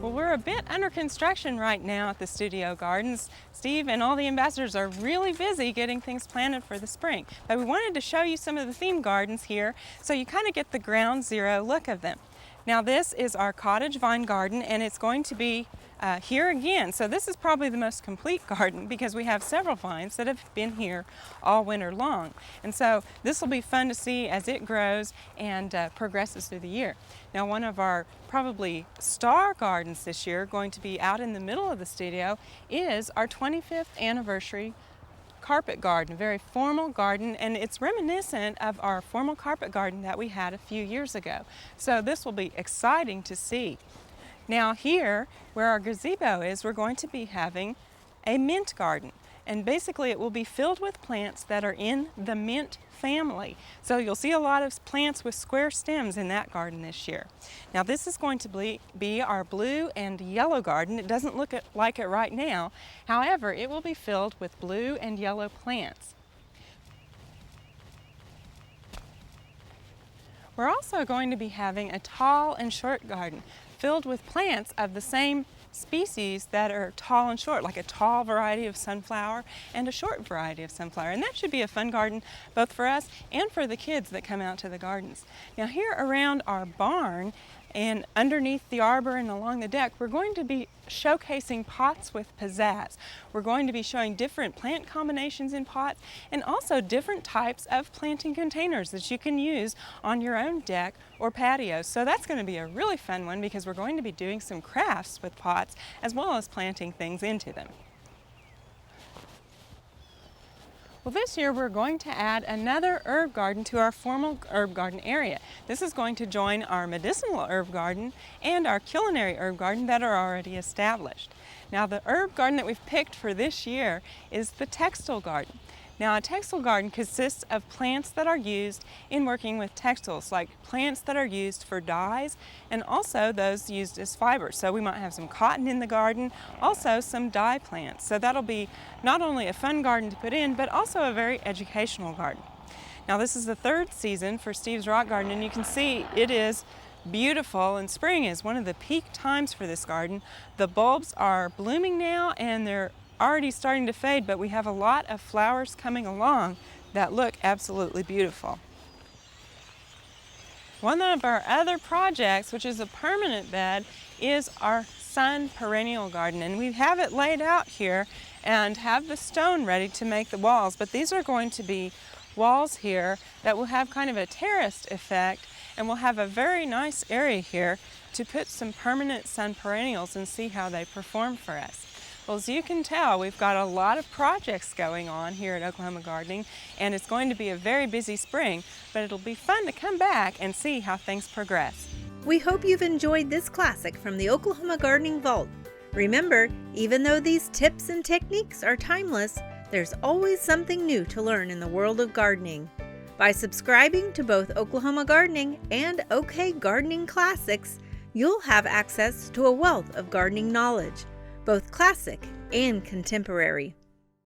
Well, we're a bit under construction right now at the studio gardens. Steve and all the ambassadors are really busy getting things planted for the spring. But we wanted to show you some of the theme gardens here so you kind of get the ground zero look of them. Now this is our cottage vine garden, and it's going to be here again. So this is probably the most complete garden because we have several vines that have been here all winter long. And so this will be fun to see as it grows and progresses through the year. Now one of our probably star gardens this year, going to be out in the middle of the studio, is our 25th anniversary carpet garden, a very formal garden, and it's reminiscent of our formal carpet garden that we had a few years ago. So this will be exciting to see. Now here, where our gazebo is, we're going to be having a mint garden. And basically it will be filled with plants that are in the mint family. So you'll see a lot of plants with square stems in that garden this year. Now this is going to be our blue and yellow garden. It doesn't look like it right now. However, it will be filled with blue and yellow plants. We're also going to be having a tall and short garden filled with plants of the same species that are tall and short, like a tall variety of sunflower and a short variety of sunflower. And that should be a fun garden both for us and for the kids that come out to the gardens. Now here around our barn and underneath the arbor and along the deck, we're going to be showcasing pots with pizzazz. We're going to be showing different plant combinations in pots and also different types of planting containers that you can use on your own deck or patio. So that's going to be a really fun one because we're going to be doing some crafts with pots as well as planting things into them. Well, this year we're going to add another herb garden to our formal herb garden area. This is going to join our medicinal herb garden and our culinary herb garden that are already established. Now the herb garden that we've picked for this year is the textile garden. Now a textile garden consists of plants that are used in working with textiles, like plants that are used for dyes and also those used as fiber. So we might have some cotton in the garden, also some dye plants. So that'll be not only a fun garden to put in, but also a very educational garden. Now this is the third season for Steve's Rock Garden, and you can see it is beautiful, and spring is one of the peak times for this garden. The bulbs are blooming now and they're already starting to fade, but we have a lot of flowers coming along that look absolutely beautiful. One of our other projects, which is a permanent bed, is our sun perennial garden, and we have it laid out here and have the stone ready to make the walls, but these are going to be walls here that will have kind of a terraced effect, and we'll have a very nice area here to put some permanent sun perennials and see how they perform for us. Well, as you can tell, we've got a lot of projects going on here at Oklahoma Gardening, and it's going to be a very busy spring, but it'll be fun to come back and see how things progress. We hope you've enjoyed this classic from the Oklahoma Gardening Vault. Remember, even though these tips and techniques are timeless, there's always something new to learn in the world of gardening. By subscribing to both Oklahoma Gardening and OK Gardening Classics, you'll have access to a wealth of gardening knowledge, both classic and contemporary.